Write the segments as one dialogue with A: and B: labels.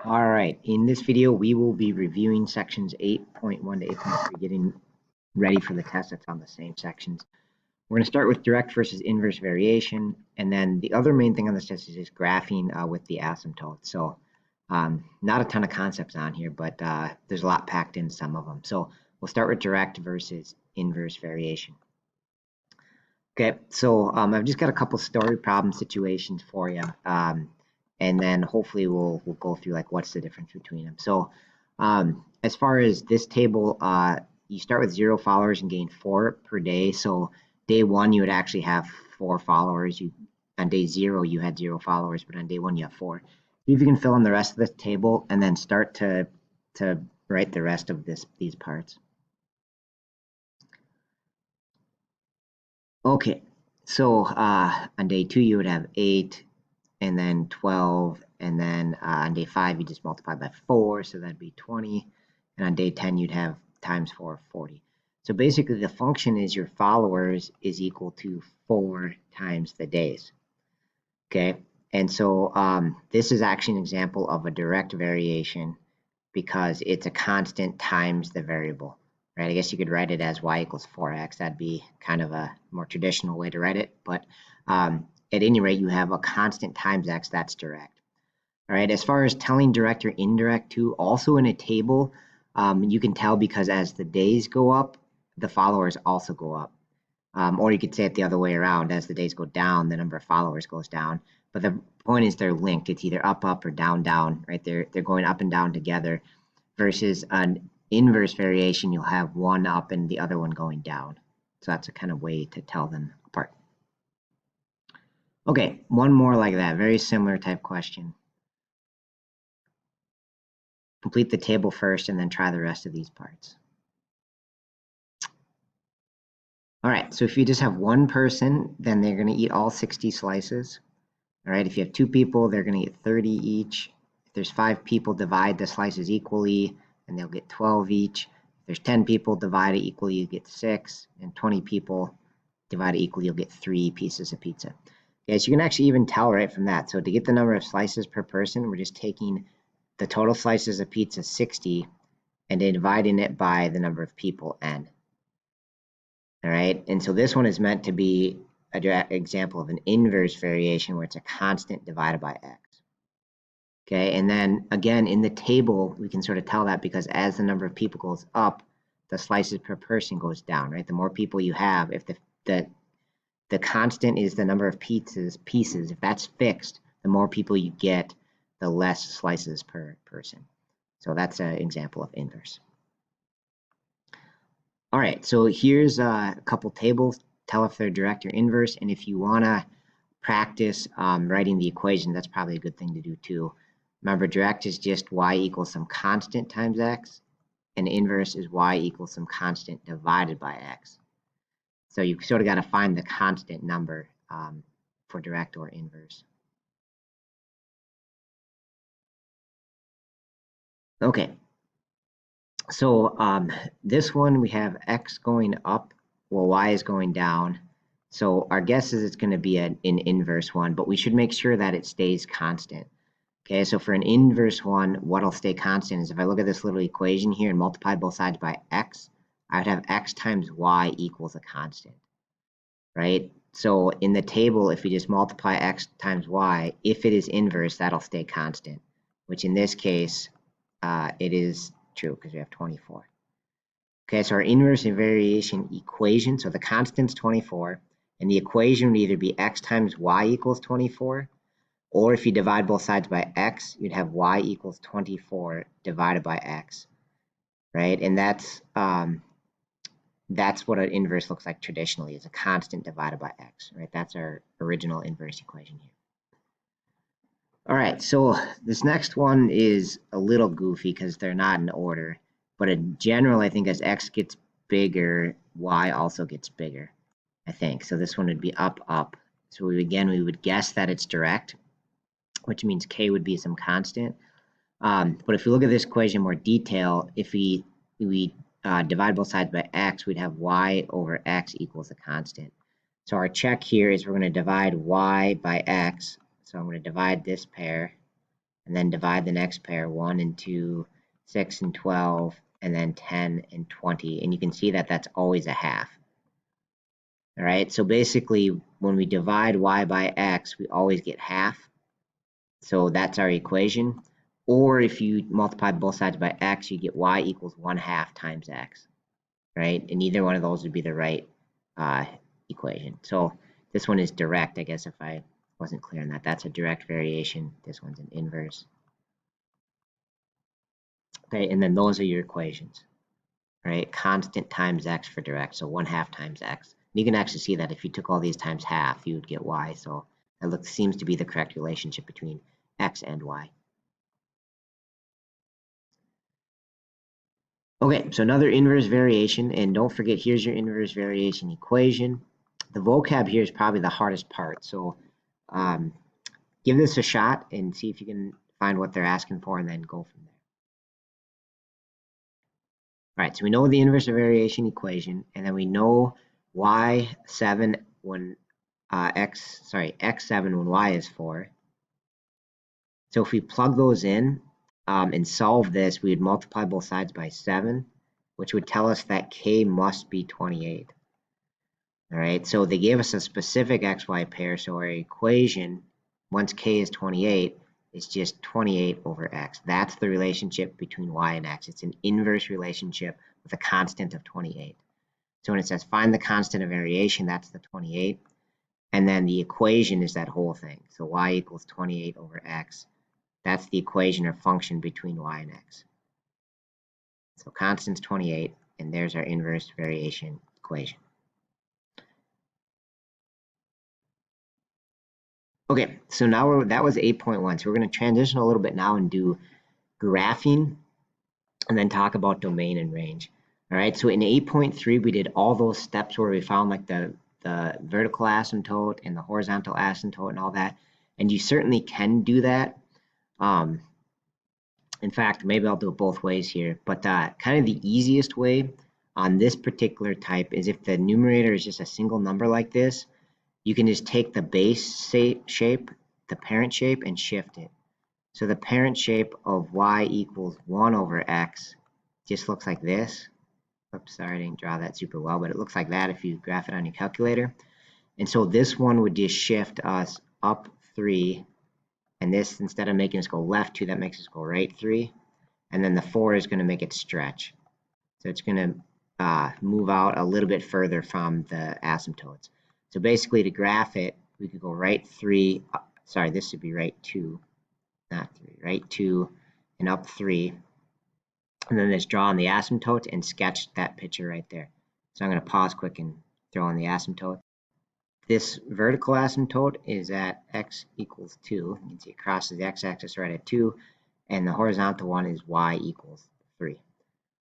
A: All right, in this video, we will be reviewing sections 8.1 to 8.3, getting ready for the test that's on the same sections. We're going to start with direct versus inverse variation, and then the other main thing on this test is just graphing with the asymptotes. So not a ton of concepts on here, but there's a lot packed in some of them. So we'll start with direct versus inverse variation. Okay, so I've just got a couple story problem situations for you. And then hopefully we'll go through like what's the difference between them. So as far as this table, you start with 0 followers and gain 4 per day. So day 1 you would actually have 4 followers. On day 0 you had 0 followers, but on day 1 you have 4. See if you can fill in the rest of the table and then start to write the rest of these parts. Okay, so on day 2 you would have 8. And then 12, and then on day 5 you just multiply by 4, so that'd be 20, and on day 10 you'd have times 4, 40. So basically the function is your followers is equal to 4 times the days. Okay, and so this is actually an example of a direct variation because it's a constant times the variable, right? I guess you could write it as y equals 4x. That'd be kind of a more traditional way to write it, but at any rate, you have a constant times x, that's direct. All right, as far as telling direct or indirect too, also in a table, you can tell because as the days go up, the followers also go up. Or you could say it the other way around, as the days go down, the number of followers goes down. But the point is they're linked. It's either up, up, or down, down, right? They're going up and down together versus an inverse variation, you'll have one up and the other one going down. So that's a kind of way to tell them apart. Okay, one more like that, very similar type question. Complete the table first and then try the rest of these parts. All right, so if you just have one person, then they're going to eat all 60 slices. All right, if you have 2 people, they're going to get 30 each. If there's 5 people, divide the slices equally, and they'll get 12 each. If there's 10 people, divide it equally, you get 6. And 20 people, divide it equally, you'll get 3 pieces of pizza. Okay, so you can actually even tell right from that. So to get the number of slices per person, we're just taking the total slices of pizza, 60, and then dividing it by the number of people, n. All right, and so this one is meant to be an example of an inverse variation where it's a constant divided by x. Okay, and then again in the table we can sort of tell that because as the number of people goes up, the slices per person goes down, right? The more people you have, if the constant is the number of pieces, if that's fixed, the more people you get, the less slices per person. So that's an example of inverse. All right, so here's a couple tables. Tell if they're direct or inverse, and if you want to practice writing the equation, that's probably a good thing to do too. Remember, direct is just y equals some constant times x, and inverse is y equals some constant divided by x. So you sort of got to find the constant number for direct or inverse. Okay, so this one we have x going up, well y is going down. So our guess is it's going to be an inverse one, but we should make sure that it stays constant. Okay, so for an inverse one, what'll stay constant is if I look at this little equation here and multiply both sides by x, I would have x times y equals a constant, right? So in the table, if we just multiply x times y, if it is inverse, that'll stay constant, which in this case, it is true because we have 24. Okay, so our inverse variation equation, so the constant's 24, and the equation would either be x times y equals 24, or if you divide both sides by x, you'd have y equals 24 divided by x, right? And that's what an inverse looks like traditionally, is a constant divided by x, right? That's our original inverse equation here. All right, so this next one is a little goofy because they're not in order, but in general, I think as x gets bigger, y also gets bigger, I think. So this one would be up, up. So we would guess that it's direct, which means k would be some constant. But if we look at this equation in more detail, if we divide both sides by x, we'd have y over x equals a constant. So our check here is we're going to divide y by x. So I'm going to divide this pair, and then divide the next pair, 1 and 2, 6 and 12, and then 10 and 20. And you can see that that's always a half. All right, so basically when we divide y by x, we always get half. So that's our equation. Or if you multiply both sides by x, you get y equals 1/2 times x, right? And either one of those would be the right equation. So this one is direct, I guess, if I wasn't clear on that. That's a direct variation. This one's an inverse. Okay, and then those are your equations, right? Constant times x for direct, so 1/2 times x. And you can actually see that if you took all these times half, you would get y. So that seems to be the correct relationship between x and y. Okay, so another inverse variation, and don't forget, here's your inverse variation equation. The vocab here is probably the hardest part, so give this a shot and see if you can find what they're asking for and then go from there. All right, so we know the inverse variation equation, and then we know y7 when x7 when y is 4. So if we plug those in and solve this, we would multiply both sides by 7, which would tell us that k must be 28. All right, so they gave us a specific xy pair, so our equation, once k is 28, is just 28 over x. That's the relationship between y and x. It's an inverse relationship with a constant of 28. So when it says find the constant of variation, that's the 28. And then the equation is that whole thing. So y equals 28 over x. That's the equation or function between y and x. So constant's 28, and there's our inverse variation equation. Okay, so now that was 8.1. So we're going to transition a little bit now and do graphing and then talk about domain and range. All right, so in 8.3, we did all those steps where we found like the vertical asymptote and the horizontal asymptote and all that. And you certainly can do that. In fact, maybe I'll do it both ways here, but kind of the easiest way on this particular type is if the numerator is just a single number like this, you can just take the base shape, the parent shape, and shift it. So the parent shape of y equals 1 over x just looks like this. Oops, sorry, I didn't draw that super well, but it looks like that if you graph it on your calculator. And so this one would just shift us up 3, and this, instead of making us go left 2, that makes us go right 3. And then the 4 is going to make it stretch. So it's going to move out a little bit further from the asymptotes. So basically, to graph it, we could go right 3, sorry, this should be right 2, not 3, right 2, and up 3. And then just draw on the asymptote and sketch that picture right there. So I'm going to pause quick and throw on the asymptote. This vertical asymptote is at x equals 2. You can see it crosses the x-axis right at 2. And the horizontal one is y equals 3.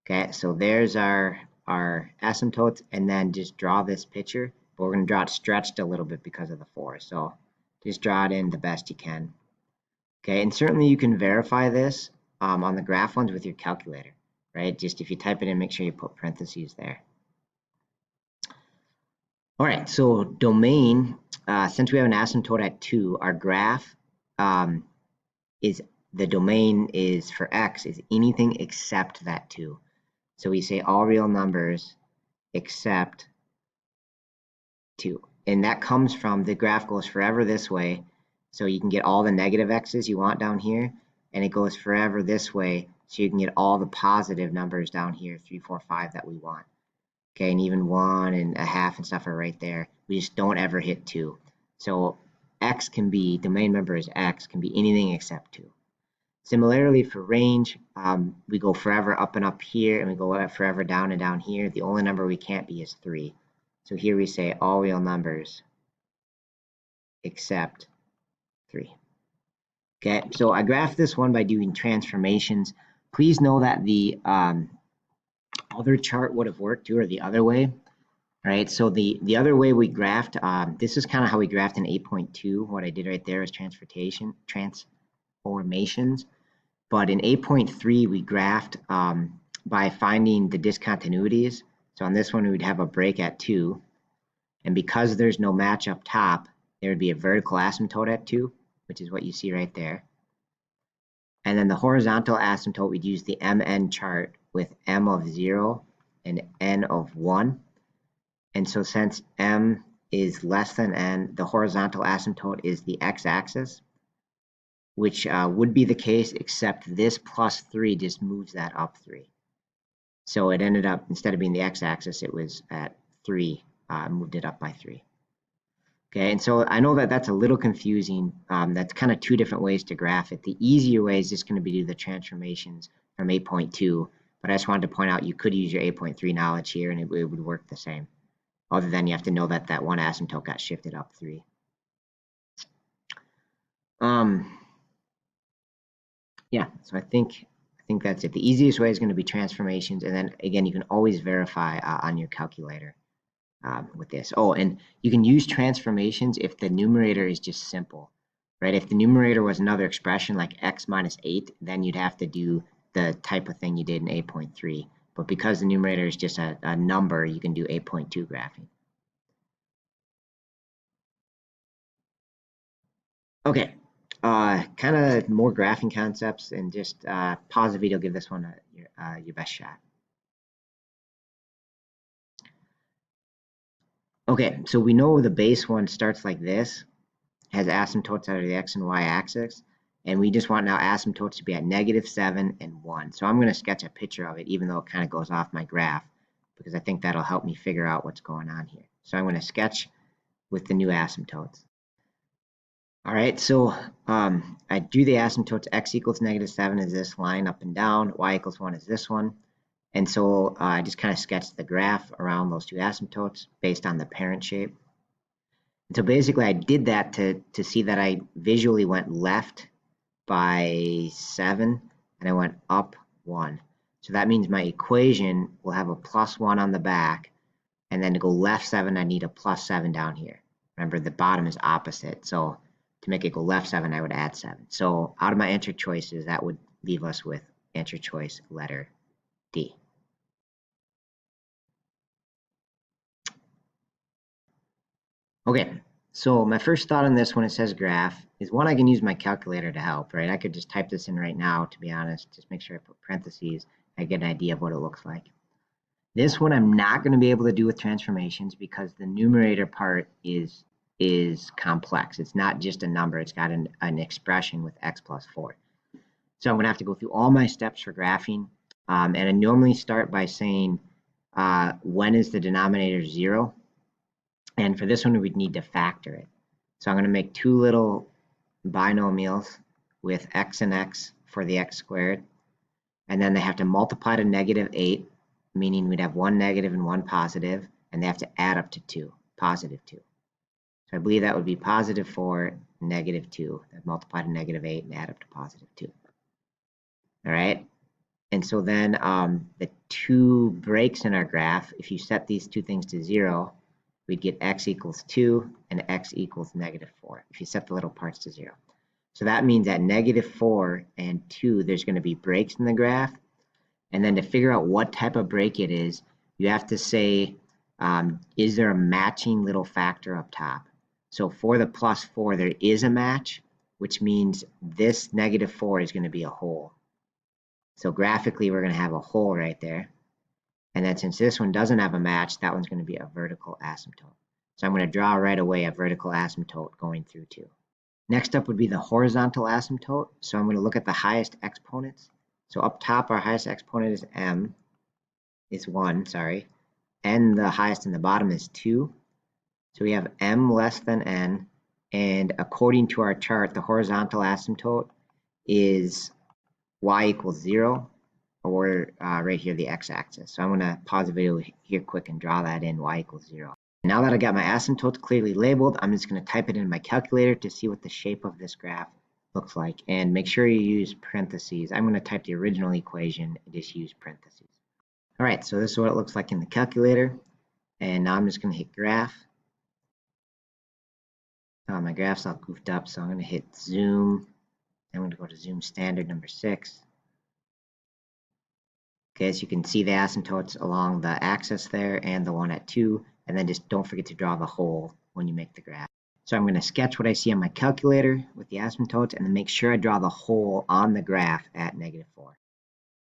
A: Okay, so there's our asymptotes, and then just draw this picture. But we're going to draw it stretched a little bit because of the 4. So just draw it in the best you can. Okay, and certainly you can verify this on the graph ones with your calculator, right? Just if you type it in, make sure you put parentheses there. All right, so domain, since we have an asymptote at 2, our graph is the domain is for x is anything except that 2. So we say all real numbers except 2. And that comes from the graph goes forever this way. So you can get all the negative x's you want down here. And it goes forever this way. So you can get all the positive numbers down here, 3, 4, 5 that we want. Okay, and even 1 and a half and stuff are right there. We just don't ever hit 2. So x can be, domain member is x, can be anything except 2. Similarly for range, we go forever up and up here, and we go forever down and down here. The only number we can't be is 3. So here we say all real numbers except 3. Okay, so I graphed this one by doing transformations. Please know that the other chart would have worked too, or the other way. Right, so the other way we graphed, this is kind of how we graphed in 8.2. What I did right there is transformations. But in 8.3, we graphed by finding the discontinuities. So on this one, we would have a break at 2. And because there's no match up top, there would be a vertical asymptote at 2, which is what you see right there. And then the horizontal asymptote, we'd use the MN chart with M of 0 and N of 1. And so since M is less than N, the horizontal asymptote is the x-axis, which would be the case, except this plus 3 just moves that up 3. So it ended up, instead of being the x-axis, it was at 3, moved it up by 3. Okay, and so I know that that's a little confusing. That's kind of two different ways to graph it. The easier way is just going to be to do the transformations from 8.2, but I just wanted to point out you could use your 8.3 knowledge here and it would work the same. Other than you have to know that that one asymptote got shifted up 3. Yeah, so I think that's it. The easiest way is going to be transformations, and then again, you can always verify on your calculator with this. Oh, and you can use transformations if the numerator is just simple, right? If the numerator was another expression like x minus 8, then you'd have to do the type of thing you did in 8.3. But because the numerator is just a number, you can do 8.2 graphing. Okay, kind of more graphing concepts, and just pause the video, give this one your best shot. Okay, so we know the base one starts like this, has asymptotes out of the x and y axis, and we just want now asymptotes to be at -7 and 1. So I'm going to sketch a picture of it, even though it kind of goes off my graph, because I think that'll help me figure out what's going on here. So I'm going to sketch with the new asymptotes. All right, so I drew the asymptotes. X equals -7 is this line up and down, y equals 1 is this one. And so I just kind of sketched the graph around those two asymptotes based on the parent shape. And so basically I did that to see that I visually went left by 7 and I went up 1. So that means my equation will have a +1 on the back, and then to go left 7 I need a +7 down here. Remember, the bottom is opposite, so to make it go left 7 I would add 7. So out of my answer choices, that would leave us with answer choice letter D. Okay, so my first thought on this when it says graph is, one, I can use my calculator to help, right? I could just type this in right now, to be honest, just make sure I put parentheses, I get an idea of what it looks like. This one I'm not going to be able to do with transformations because the numerator part is complex. It's not just a number, it's got an expression with x plus 4. So I'm going to have to go through all my steps for graphing, and I normally start by saying when is the denominator 0? And for this one, we'd need to factor it. So I'm going to make two little binomials with x and x for the x squared. And then they have to multiply to -8, meaning we'd have one negative and one positive, and they have to add up to 2, +2. So I believe that would be +4, -2. That multiply to -8 and add up to +2. All right. And so then the two breaks in our graph, if you set these two things to 0, we'd get x equals 2 and x equals -4 if you set the little parts to 0. So that means at -4 and 2, there's going to be breaks in the graph. And then to figure out what type of break it is, you have to say, is there a matching little factor up top? So for the +4, there is a match, which means this -4 is going to be a hole. So graphically, we're going to have a hole right there. And then since this one doesn't have a match, that one's going to be a vertical asymptote. So I'm going to draw right away a vertical asymptote going through 2. Next up would be the horizontal asymptote. So I'm going to look at the highest exponents. So up top, our highest exponent is m, is 1, sorry. N, the highest in the bottom, is 2. So we have m less than n. And according to our chart, the horizontal asymptote is y equals 0. Or right here, the x-axis. So I'm going to pause the video here quick and draw that in, y equals 0. Now that I got my asymptotes clearly labeled, I'm just going to type it in my calculator to see what the shape of this graph looks like. And make sure you use parentheses. I'm going to type the original equation and just use parentheses. All right, so this is what it looks like in the calculator. And now I'm just going to hit graph. My graph's all goofed up, so I'm going to hit zoom. I'm going to go to zoom standard number 6. Okay, so you can see the asymptotes along the axis there and the one at 2, and then just don't forget to draw the hole when you make the graph. So I'm going to sketch what I see on my calculator with the asymptotes and then make sure I draw the hole on the graph at -4.